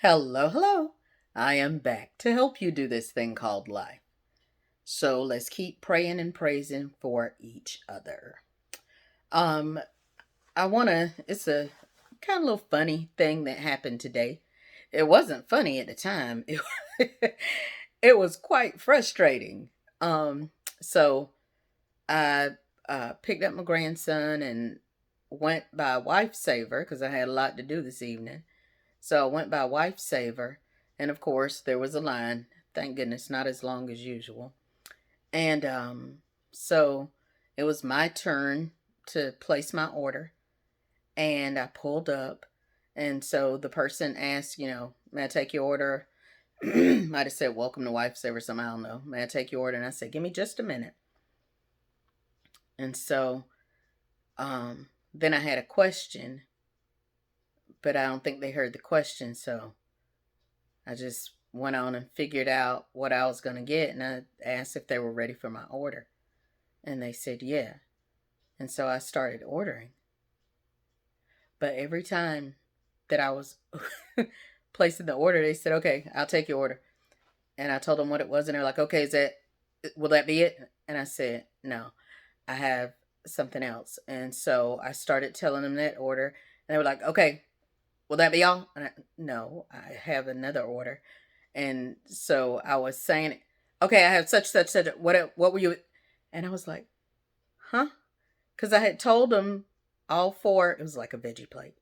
Hello, hello. I am back to help you do this thing called life. So let's keep praying and praising for each other. Um, it's a kind of little funny thing that happened today. It wasn't funny at the time. It was quite frustrating. Um, so I picked up my grandson and went by Wife Saver because I had a lot to do this evening. So I went by Wife Saver, and of course there was a line. Thank goodness, not as long as usual. And so it was my turn to place my order, and I pulled up, and so the person asked, may I take your order? Might have said, "Welcome to Wife Saver," something I don't know. May I take your order? And I said, "Give me just a minute." And so then I had a question, but I don't think they heard the question, so I just went on and figured out what I was going to get, and I asked if they were ready for my order. And they said, yeah. And so I started ordering. But every time that I was placing the order, they said, okay, I'll take your order. And I told them what it was, and they're like, okay, will that be it? And I said, no, I have something else. And so I started telling them that order, and they were like, okay, will that be all? And no, I have another order. And so I was saying, okay, I have such. What were you? And I was like, huh? Because I had told them all four. It was like a veggie plate,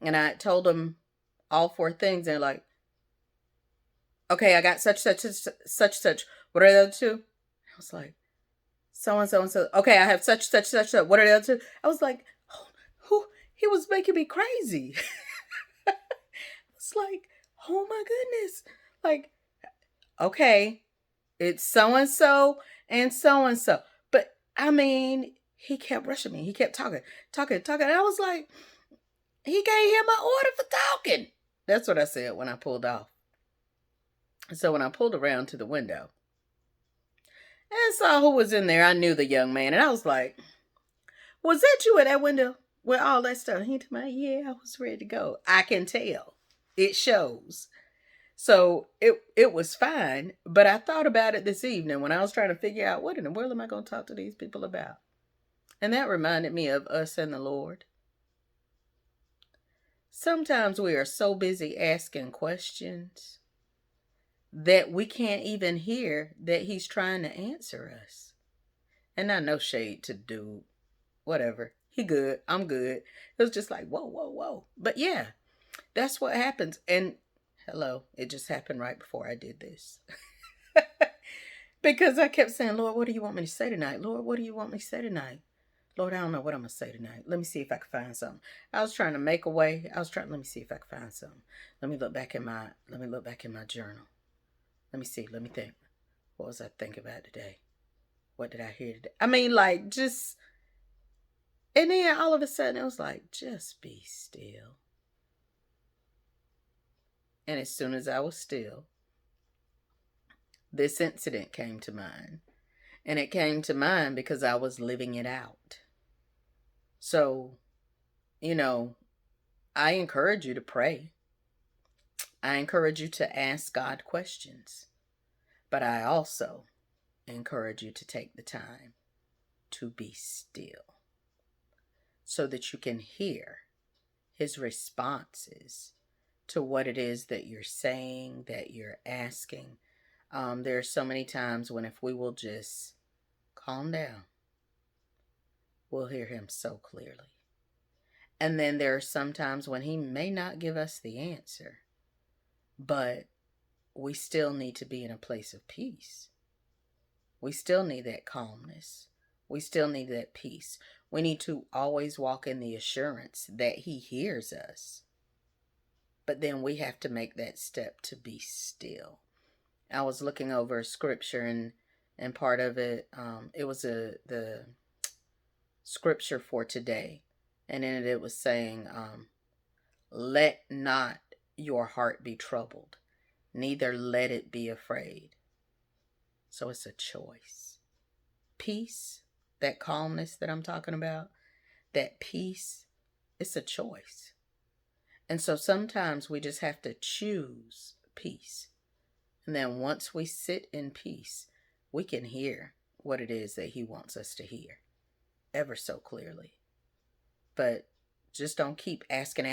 and I told them all four things. And they're like, okay, I got such. What are the other two? I was like, so and so and so. Okay, I have such. What are the other two? I was like, oh, who? He was making me crazy. It's like, oh my goodness, like, okay, it's so and so and so and so. But I mean, he kept rushing me. He kept talking. And I was like, he gave him my order for talking. That's what I said when I pulled off. So when I pulled around to the window and saw who was in there, I knew the young man. And I was like, was that you at that window with all that stuff? He told me, yeah, I was ready to go. I can tell. It shows. So it was fine, but I thought about it this evening when I was trying to figure out what in the world am I going to talk to these people about? And that reminded me of us and the Lord. Sometimes we are so busy asking questions that we can't even hear that he's trying to answer us. And not no shade to dude, whatever. He good, I'm good. It was just like, whoa, whoa, whoa. But yeah, that's what happens. And hello, it just happened right before I did this. Because I kept saying, Lord, what do you want me to say tonight? Lord, what do you want me to say tonight? Lord, I don't know what I'm going to say tonight. Let me see if I can find something. I was trying to make a way. Let me see if I can find something. Let me look back in my journal. Let me see. Let me think. What was I thinking about today? What did I hear today? I mean, like, just, and then all of a sudden it was like, just be still. And as soon as I was still, this incident came to mind. And it came to mind because I was living it out. So, you know, I encourage you to pray. I encourage you to ask God questions. But I also encourage you to take the time to be still so that you can hear his responses to what it is that you're saying, that you're asking. There are so many times when if we will just calm down, we'll hear him so clearly. And then there are some times when he may not give us the answer, but we still need to be in a place of peace. We still need that calmness. We still need that peace. We need to always walk in the assurance that he hears us. But then we have to make that step to be still. I was looking over scripture and part of it, it was the scripture for today. And in it, it was saying, let not your heart be troubled, neither let it be afraid. So it's a choice. Peace, that calmness that I'm talking about, that peace, it's a choice. And so sometimes we just have to choose peace. And then once we sit in peace, we can hear what it is that He wants us to hear ever so clearly. But just don't keep asking.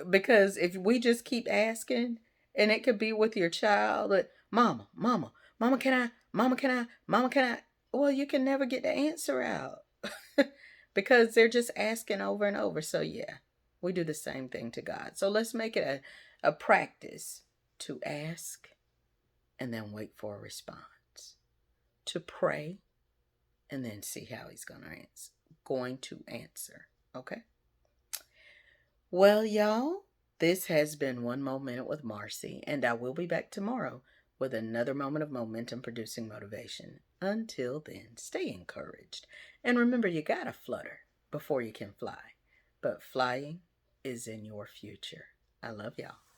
Because if we just keep asking, and it could be with your child, like, Mama, Mama, Mama, can I? Mama, can I? Mama, can I? Well, you can never get the answer out because they're just asking over and over. So, yeah, we do the same thing to God. So, let's make it a practice to ask and then wait for a response, to pray and then see how He's going to answer. Okay? Well, y'all, this has been One More Minute with Marcy, and I will be back tomorrow with another moment of momentum producing motivation. Until then, stay encouraged. And remember, you gotta flutter before you can fly. But flying is in your future. I love y'all.